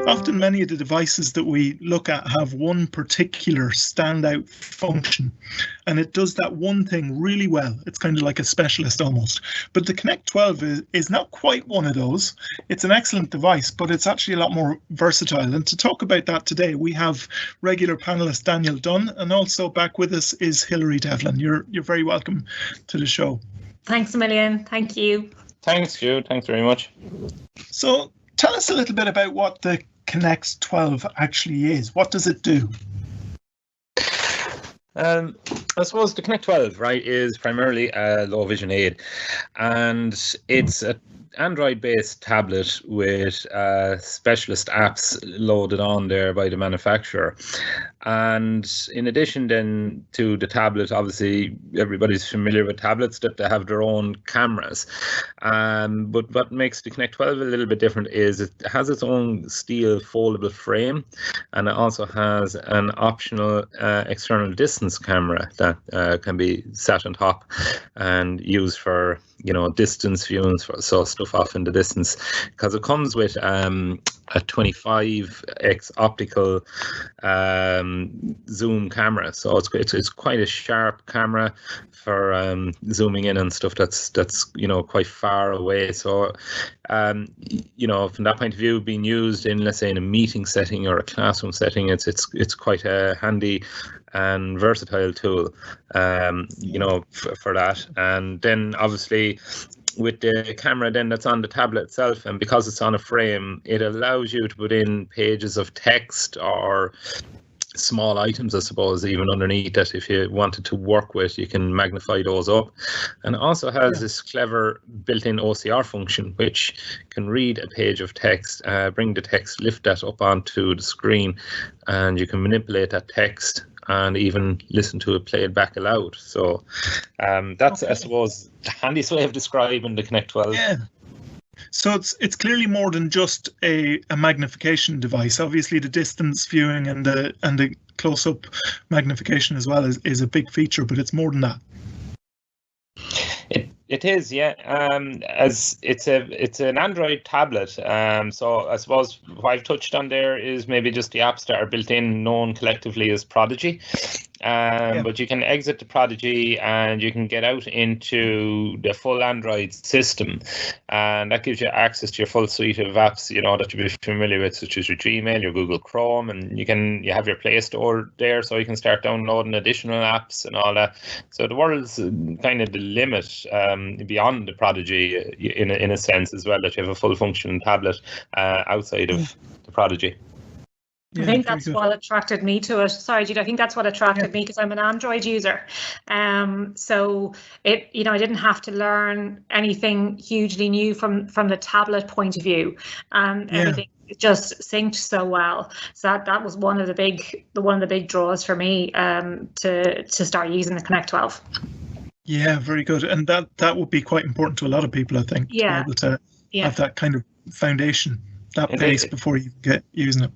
often many of the devices that we look at have one particular standout function, and it does that one thing really well. It's kind of like a specialist almost. But the Connect12 is not quite one of those. It's an excellent device, but it's actually a lot more versatile. And to talk about that today, we have regular panelist Daniel Dunn, and also back with us is Hilary Devlin. You're very welcome to the show. Thanks a million. Thank you. Thanks, Jude. Thanks very much. So tell us a little bit about what the Connect12 actually is. What does it do? I suppose the Connect12, right, is primarily a low vision aid, and it's an Android-based tablet with specialist apps loaded on there by the manufacturer. And in addition then to the tablet, obviously everybody's familiar with tablets, that they have their own cameras. But what makes the Connect12 a little bit different is it has its own steel foldable frame, and it also has an optional external distance camera that can be sat on top and used for, you know, distance viewing, so stuff off in the distance, because it comes with a 25x optical zoom camera, so it's quite a sharp camera for zooming in on stuff that's you know, quite far away. So you know, from that point of view, being used in, let's say, in a meeting setting or a classroom setting, it's quite a handy and versatile tool, you know, for that. And then obviously with the camera then that's on the tablet itself, and because it's on a frame, it allows you to put in pages of text or small items, I suppose, even underneath that. If you wanted to work with, you can magnify those up. And it also has this clever built-in OCR function, which can read a page of text, bring the text, lift that up onto the screen, and you can manipulate that text and even listen to it played back aloud. So that's, I suppose, the handiest way of describing the Connect12. Yeah. So it's clearly more than just a magnification device. Obviously, the distance viewing and the close-up magnification as well is a big feature, but it's more than that. It is, yeah. As it's an Android tablet. So I suppose what I've touched on there is maybe just the apps that are built in, known collectively as Prodigy. But you can exit the Prodigy and you can get out into the full Android system, and that gives you access to your full suite of apps, you know, that you'll be familiar with, such as your Gmail, your Google Chrome, and you have your Play Store there, so you can start downloading additional apps and all that. So the world's kind of the limit beyond the Prodigy in a sense as well, that you have a full functioning tablet outside of the Prodigy. I think that's what attracted me to it. Sorry, Jude, I think that's what attracted me, because I'm an Android user. So it, you know, I didn't have to learn anything hugely new from the tablet point of view, and everything just synced so well. So that was one of the big draws for me to start using the Connect12. Yeah, very good. And that would be quite important to a lot of people, I think, to be able to have that kind of foundation, that base before you get using it.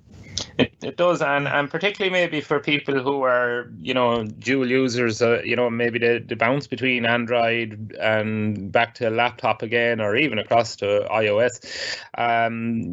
It does, and particularly maybe for people who are, you know, dual users, you know, maybe the bounce between Android and back to a laptop again, or even across to iOS,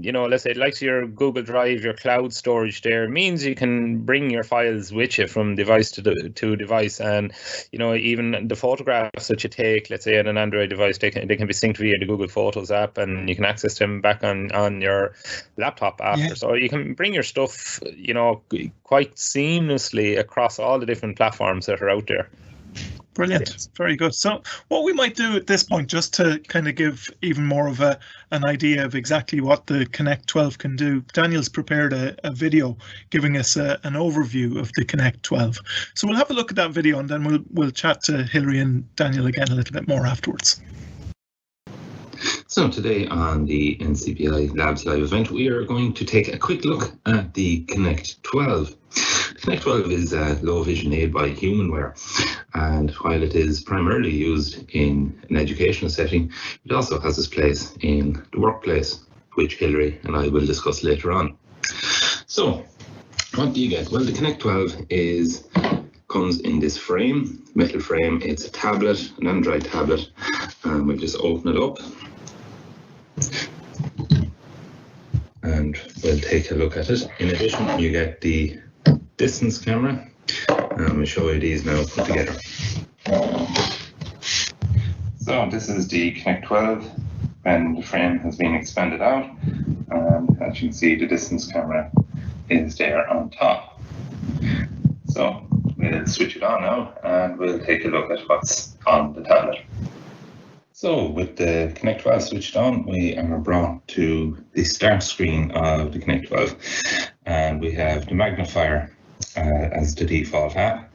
you know, let's say like your Google Drive, your cloud storage there means you can bring your files with you from device to device, and, you know, even the photographs that you take, let's say on an Android device, they can be synced via the Google Photos app, and you can access them back on your laptop after. So you can bring your stuff, you know, quite seamlessly across all the different platforms that are out there. Brilliant. Very good. So what we might do at this point, just to kind of give even more of an idea of exactly what the Connect12 can do, Daniel's prepared a video giving us an overview of the Connect12. So we'll have a look at that video, and then we'll chat to Hilary and Daniel again a little bit more afterwards. So today on the NCPI Labs Live event, we are going to take a quick look at the Connect12. The Connect12 is a low vision aid by Humanware, and while it is primarily used in an educational setting, it also has its place in the workplace, which Hilary and I will discuss later on. So what do you get? Well, the Connect12 comes in this frame, metal frame. It's a tablet, an Android tablet, and we'll just open it up. And we'll take a look at it. In addition, you get the distance camera. I'll show you these now put together. So this is the Connect12 when the frame has been expanded out, and as you can see, the distance camera is there on top. So we'll switch it on now and we'll take a look at what's on the tablet. So with the Connect12 switched on, we are brought to the start screen of the Connect12, and we have the magnifier as the default app,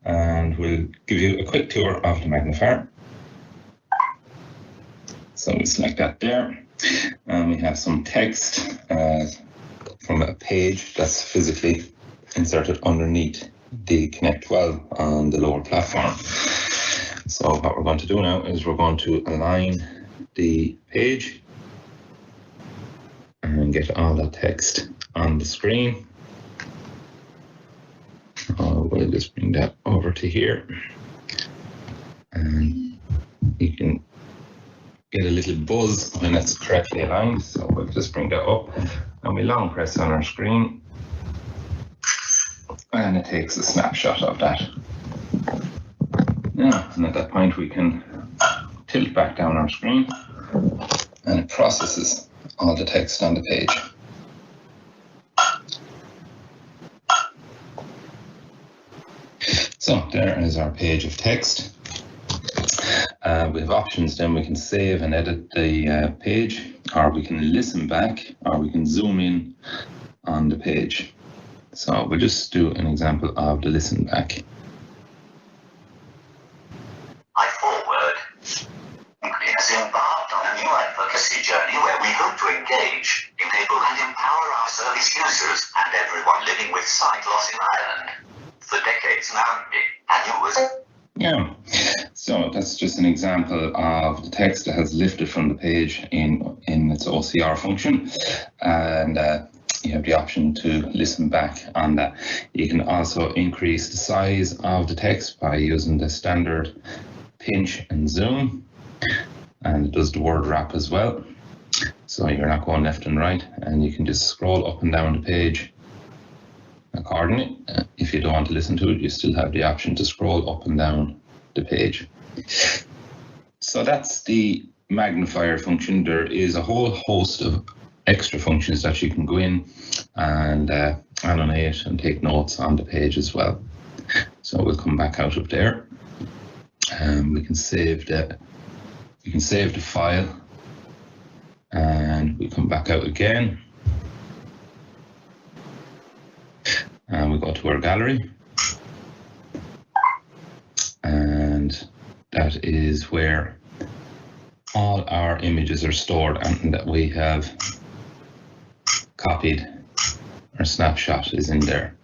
and we'll give you a quick tour of the magnifier. So we select that there, and we have some text from a page that's physically inserted underneath the Connect12 on the lower platform. So what we're going to do now is we're going to align the page and get all that text on the screen. We'll just bring that over to here, and you can get a little buzz when it's correctly aligned. So we'll just bring that up and we long press on our screen, and it takes a snapshot of that. Yeah, and at that point we can tilt back down our screen and it processes all the text on the page. So there is our page of text. We have options then. We can save and edit the page, or we can listen back, or we can zoom in on the page. So we'll just do an example of the listen back. I forward. LinkedIn has embarked on a new advocacy journey where we hope to engage, enable and empower our service users and everyone living with sight loss in Ireland. For decades now, and it was... Yeah, so that's just an example of the text that has lifted from the page in its OCR function, and you have the option to listen back on that. You can also increase the size of the text by using the standard pinch and zoom, and it does the word wrap as well. So you're not going left and right, and you can just scroll up and down the page accordingly. If you don't want to listen to it, you still have the option to scroll up and down the page. So that's the magnifier function. There is a whole host of extra functions that you can go in and annotate and take notes on the page as well. So we'll come back out of there, and we can save the file, and we come back out again. And we go to our gallery, and that is where all our images are stored and that we have copied. Our snapshot is in there.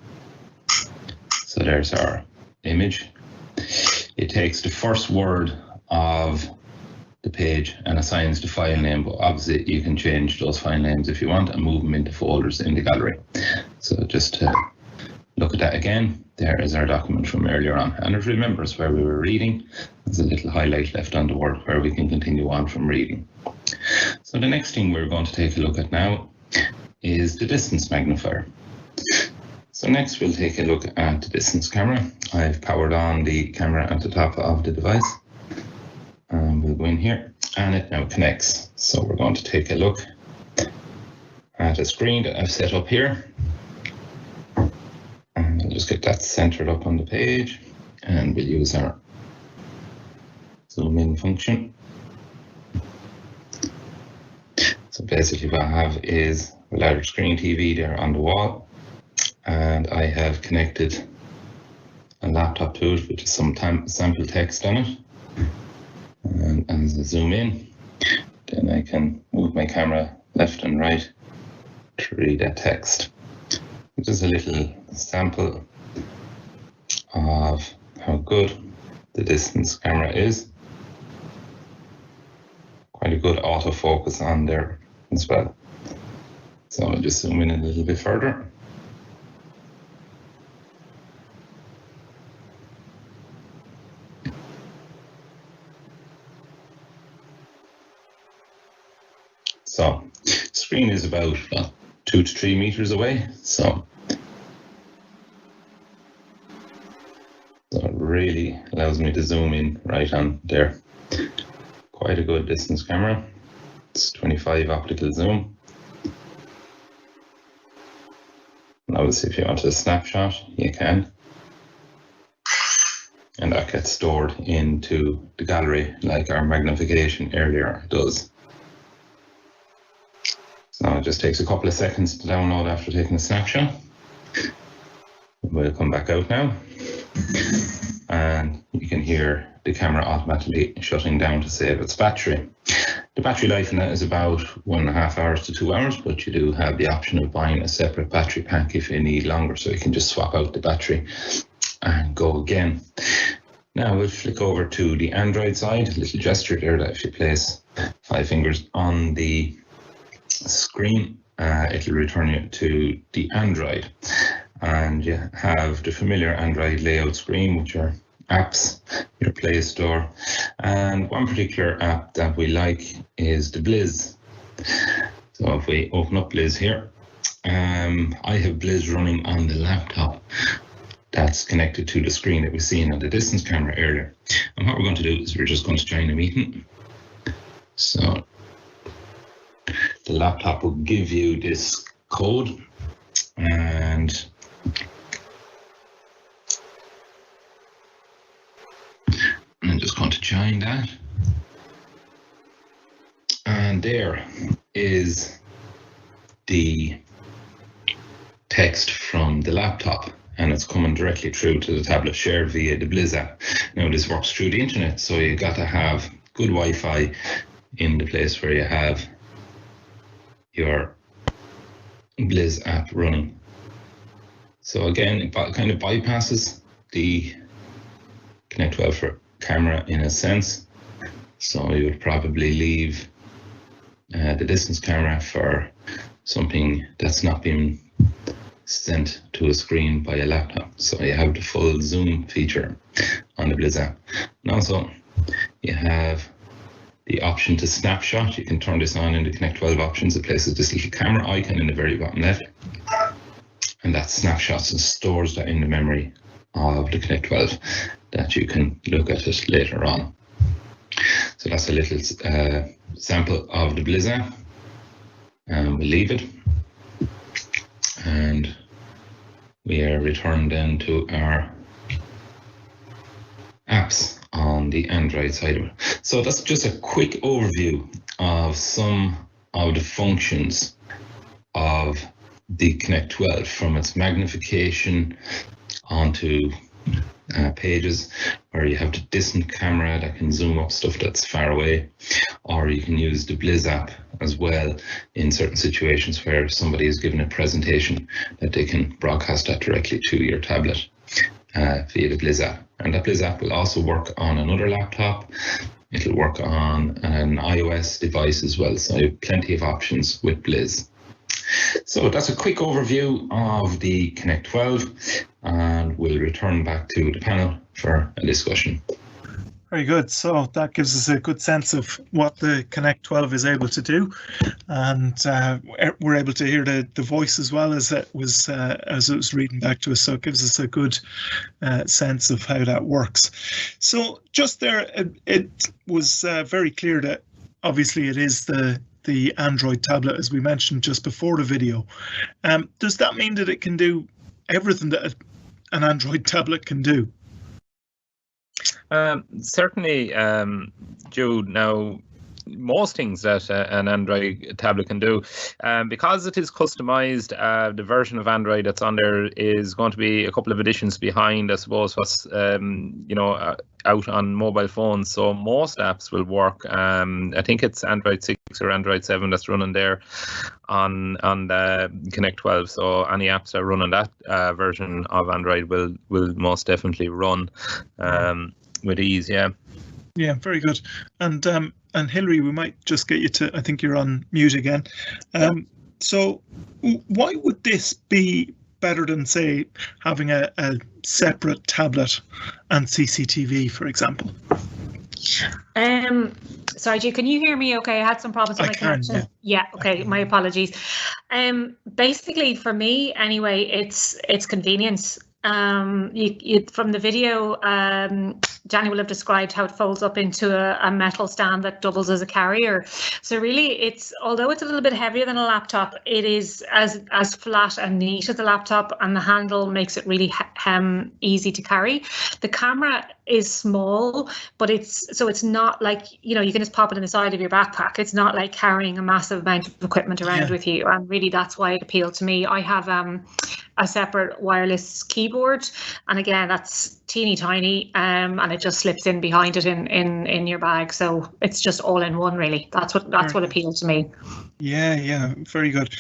So there's our image. It takes the first word of the page and assigns the file name, but obviously you can change those file names if you want and move them into folders in the gallery. So just to look at that again, there is our document from earlier on, and it remembers where we were reading. There's a little highlight left on the word where we can continue on from reading. So the next thing we're going to take a look at now is the distance magnifier. So next we'll take a look at the distance camera. I've powered on the camera at the top of the device, and we'll go in here, and it now connects. So we're going to take a look at a screen that I've set up here. And I'll just get that centered up on the page, and we'll use our zoom in function. So basically what I have is a large screen TV there on the wall, and I have connected a laptop to it with some sample text on it. And as I zoom in, then I can move my camera left and right to read that text. Just a little sample of how good the distance camera is. Quite a good autofocus on there as well. So I'll just zoom in a little bit further. So screen is about 2 to 3 meters away. So it really allows me to zoom in right on there. Quite a good distance camera. It's 25 optical zoom. And obviously if you want a snapshot, you can. And that gets stored into the gallery like our magnification earlier does. So it just takes a couple of seconds to download after taking a snapshot. We'll come back out now. And you can hear the camera automatically shutting down to save its battery. The battery life in that is about 1.5 hours to 2 hours, but you do have the option of buying a separate battery pack if you need longer, so you can just swap out the battery and go again. Now we'll flick over to the Android side, a little gesture there that if you place 5 fingers on the screen, it'll return you to the Android. And you have the familiar Android layout screen with your apps, your Play Store. And one particular app that we like is the Blizz. So if we open up Blizz here, I have Blizz running on the laptop that's connected to the screen that we've seen on the distance camera earlier. And what we're going to do is we're just going to join a meeting. So the laptop will give you this code, and I'm just going to join that. And there is the text from the laptop, and it's coming directly through to the tablet shared via the Blizz app. Now this works through the internet, so you got to have good Wi-Fi in the place where you have your Blizz app running. So again, it kind of bypasses the Connect12 for camera in a sense. So you would probably leave the distance camera for something that's not been sent to a screen by a laptop. So you have the full zoom feature on the Blizz app. And also you have the option to snapshot. You can turn this on in the Connect12 options. It places this little camera icon in the very bottom left, and that snapshots and stores that in the memory of the Connect12 that you can look at it later on. So that's a little sample of the Blizz app, and we'll leave it, and we are returned then to our apps on the Android side of it. So that's just a quick overview of some of the functions of the Connect12, from its magnification onto pages where you have the distant camera that can zoom up stuff that's far away, or you can use the Blizz app as well in certain situations where somebody is given a presentation that they can broadcast that directly to your tablet via the Blizz app. And that Blizz app will also work on another laptop. It'll work on an iOS device as well. So you have plenty of options with Blizz. So that's a quick overview of the Connect12, and we'll return back to the panel for a discussion. Very good. So that gives us a good sense of what the Connect12 is able to do, and we're able to hear the voice as well as it was reading back to us. So it gives us a good sense of how that works. So just there, it was very clear that obviously it is the Android tablet, as we mentioned just before the video. Does that mean that it can do everything that an Android tablet can do? Certainly, Jude. Now, most things that an Android tablet can do, because it is customized. The version of Android that's on there is going to be a couple of editions behind, I suppose, what's out on mobile phones. So most apps will work. I think it's Android 6 or Android 7 that's running there on the Connect12. So any apps that run on that version of Android will most definitely run with ease. Yeah, very good. And Hilary, we might just get you to, I think you're on mute again. So why would this be better than, say, having a separate tablet and CCTV, for example? Sorry, can you hear me okay? I had some problems with my connection. Yeah, okay, my apologies. Basically for me anyway, it's convenience. You from the video, Danny will have described how it folds up into a metal stand that doubles as a carrier. So really, although it's a little bit heavier than a laptop, it is as flat and neat as a laptop, and the handle makes it really easy to carry. The camera is small, but it's not like, you can just pop it in the side of your backpack. It's not like carrying a massive amount of equipment around with you, and really that's why it appealed to me. I have a separate wireless keyboard, and again, that's teeny tiny, and it just slips in behind it in your bag, so it's just all in one, really. That's what appealed to me. Yeah, very good.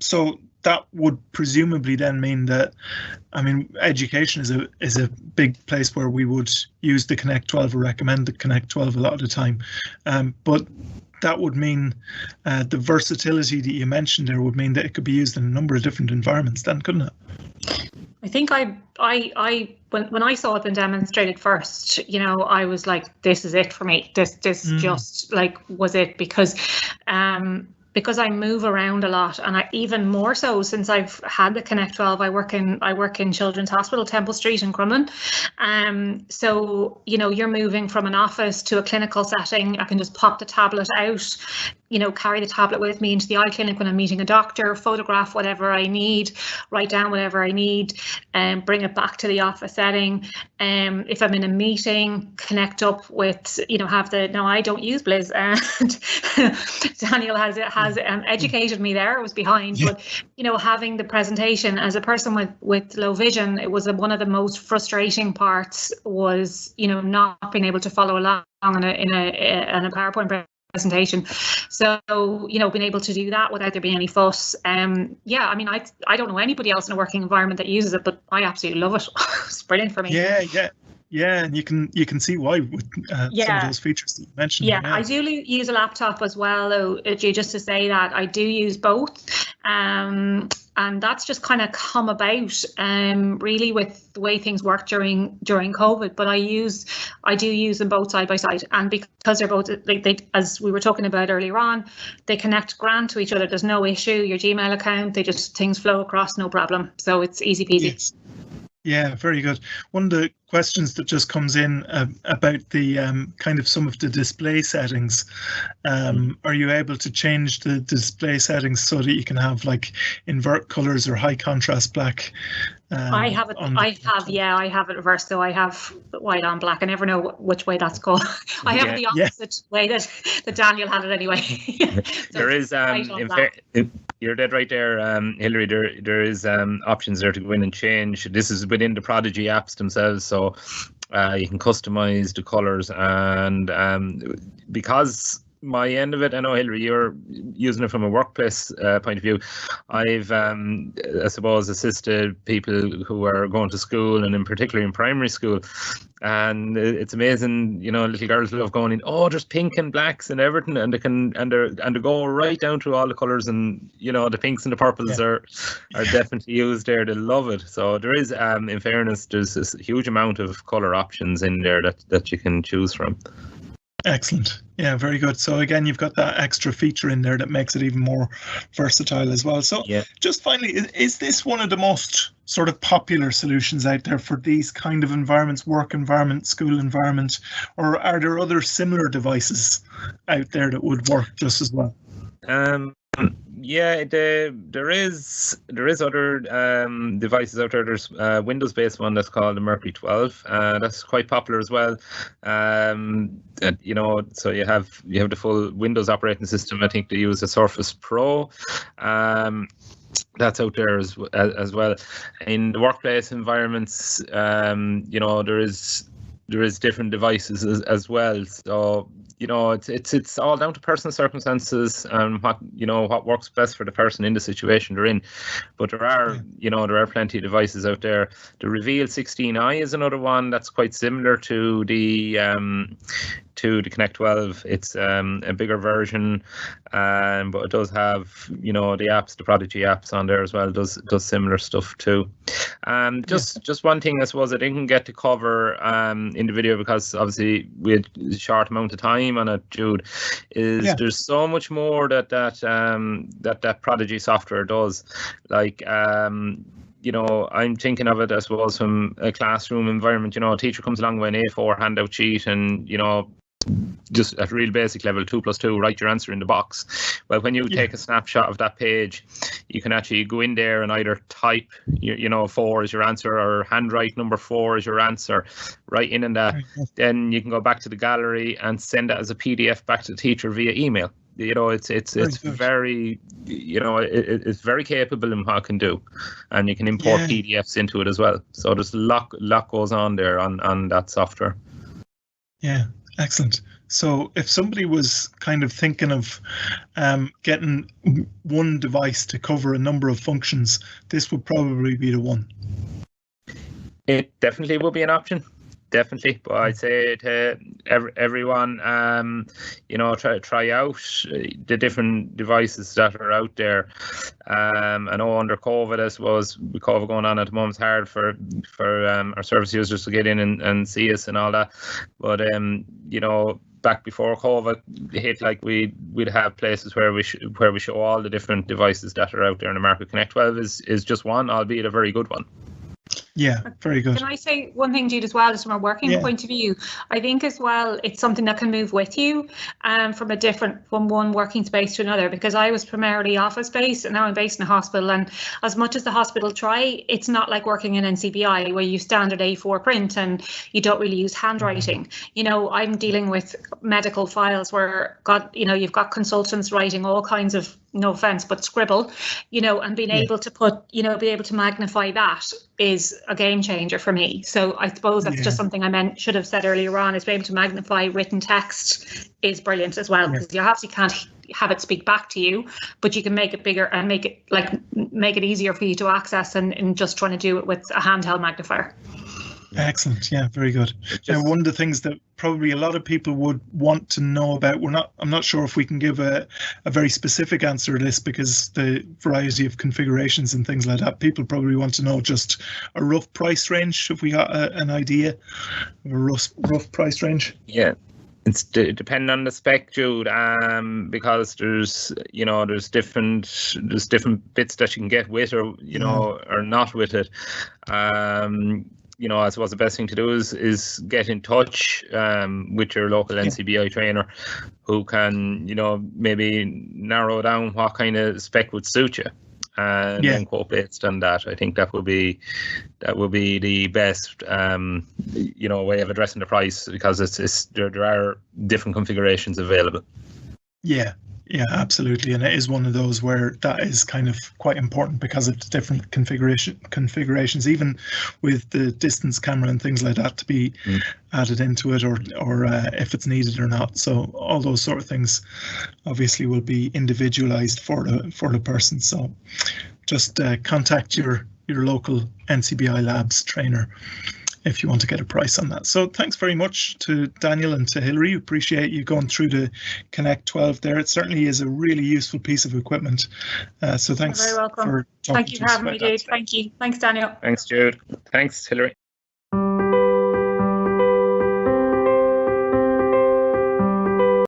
So that would presumably then mean that, education is a big place where we would use the Connect12 or recommend the Connect12 a lot of the time, but that would mean the versatility that you mentioned there would mean that it could be used in a number of different environments then, couldn't it? I think when I saw it been demonstrated first, I was like, this is it for me. This just like was it, because I move around a lot, and I even more so since I've had the Connect12. I work in Children's Hospital, Temple Street in Crumlin. So you're moving from an office to a clinical setting. I can just pop the tablet out, carry the tablet with me into the eye clinic when I'm meeting a doctor, photograph whatever I need, write down whatever I need, and bring it back to the office setting. If I'm in a meeting, connect up with, now I don't use Blizz, and Daniel has educated me there. I was behind, but having the presentation as a person with low vision, it was one of the most frustrating parts was not being able to follow along in a PowerPoint presentation. So being able to do that without there being any fuss. I don't know anybody else in a working environment that uses it, but I absolutely love it. It's brilliant for me. Yeah, and you can see why with some of those features that you mentioned. Yeah, I do use a laptop as well, though, just to say that I do use both. And that's just kind of come about really with the way things work during COVID. But I do use them both side by side, and because they're both they as we were talking about earlier on, they connect grand to each other. There's no issue. Your Gmail account, things flow across, no problem. So it's easy peasy. Yes. Yeah, very good. One of the questions that just comes in about the kind of some of the display settings. Are you able to change the display settings so that you can have like invert colors or high contrast black? I have it reversed. So I have white on black. I never know which way that's called. I have it the opposite way that Daniel had it anyway. So there is you're dead right there, Hilary. There is options there to go in and change. This is within the Prodigy apps themselves, so you can customize the colors, and because my end of it, I know, Hilary, you're using it from a workplace point of view. I've, I suppose, assisted people who are going to school, and in particular in primary school. And it's amazing, little girls love going in. Oh, there's pink and blacks and everything, and they go right down through all the colours, and the pinks and the purples are definitely used there. They love it. So there is, in fairness, there's this huge amount of colour options in there that you can choose from. Excellent. Yeah, very good. So again, you've got that extra feature in there that makes it even more versatile as well. So just finally, is this one of the most sort of popular solutions out there for these kind of environments, work environment, school environment, or are there other similar devices out there that would work just as well? Yeah, there is other devices out there. There's a Windows-based one that's called the Mercury 12. That's quite popular as well. So you have the full Windows operating system. I think they use a Surface Pro. That's out there as well. In the workplace environments, there is different devices as well. So it's all down to personal circumstances and what works best for the person in the situation they're in. But there are plenty of devices out there. The Reveal 16i is another one that's quite similar to the to the Connect12. It's a bigger version, but it does have, the apps, the Prodigy apps on there as well. Does similar stuff too. Just one thing I suppose I didn't get to cover in the video, because obviously we had a short amount of time on it, Jude, is there's so much more that Prodigy software does. Like, I'm thinking of it, I suppose, from a classroom environment. A teacher comes along with an A4 handout sheet and, just at real basic level, 2 + 2, write your answer in the box. Well, when you take a snapshot of that page, you can actually go in there and either type, 4 is your answer, or handwrite number 4 is your answer, right in that. Then you can go back to the gallery and send that as a PDF back to the teacher via email. It's very, it's very capable in what it can do, and you can import PDFs into it as well. So there's a lot goes on there on that software. Yeah, excellent. So if somebody was kind of thinking of getting one device to cover a number of functions, this would probably be the one. It definitely would be an option. Definitely, but I'd say to everyone, try out the different devices that are out there. I know under COVID, I suppose, with COVID going on at the moment, it's hard for our service users to get in and see us and all that. But back before COVID hit, like we'd have places where we show all the different devices that are out there in the market. Connect12 is just one, albeit a very good one. Yeah, very good. Can I say one thing, Jude, as well, just from a working point of view? I think as well, it's something that can move with you from one working space to another, because I was primarily office based and now I'm based in a hospital, and as much as the hospital try, it's not like working in NCBI where you standard A4 print and you don't really use handwriting. I'm dealing with medical files where you've got consultants writing all kinds of, no offense, but scribble, and being able to be able to magnify that is a game changer for me. So I suppose that's just something I should have said earlier on, is being able to magnify written text is brilliant as well, because you obviously can't have it speak back to you, but you can make it bigger and make it easier for you to access and just trying to do it with a handheld magnifier. Excellent. Yeah, very good. Now, one of the things that probably a lot of people would want to know about, I'm not sure if we can give a very specific answer to this, because the variety of configurations and things like that, people probably want to know just a rough price range. Have we got an idea of a rough price range? Yeah. It's depending on the spec, Jude, because there's different bits that you can get with or or not with it. I suppose the best thing to do is get in touch with your local NCBI trainer, who can maybe narrow down what kind of spec would suit you, and then quote based on that. I think that would be the best way of addressing the price, because there are different configurations available. Yeah, absolutely, and it is one of those where that is kind of quite important because of the different configurations, even with the distance camera and things like that, to be added into it, or if it's needed or not. So all those sort of things obviously will be individualized for the person. So just contact your local NCBI Labs trainer if you want to get a price on that. So thanks very much to Daniel and to Hilary. Appreciate you going through the Connect12 there. It certainly is a really useful piece of equipment. So thanks. You're very welcome. For Thank you for having me, Jude. Thank you. Thanks, Daniel. Thanks, Jude. Thanks, Hilary.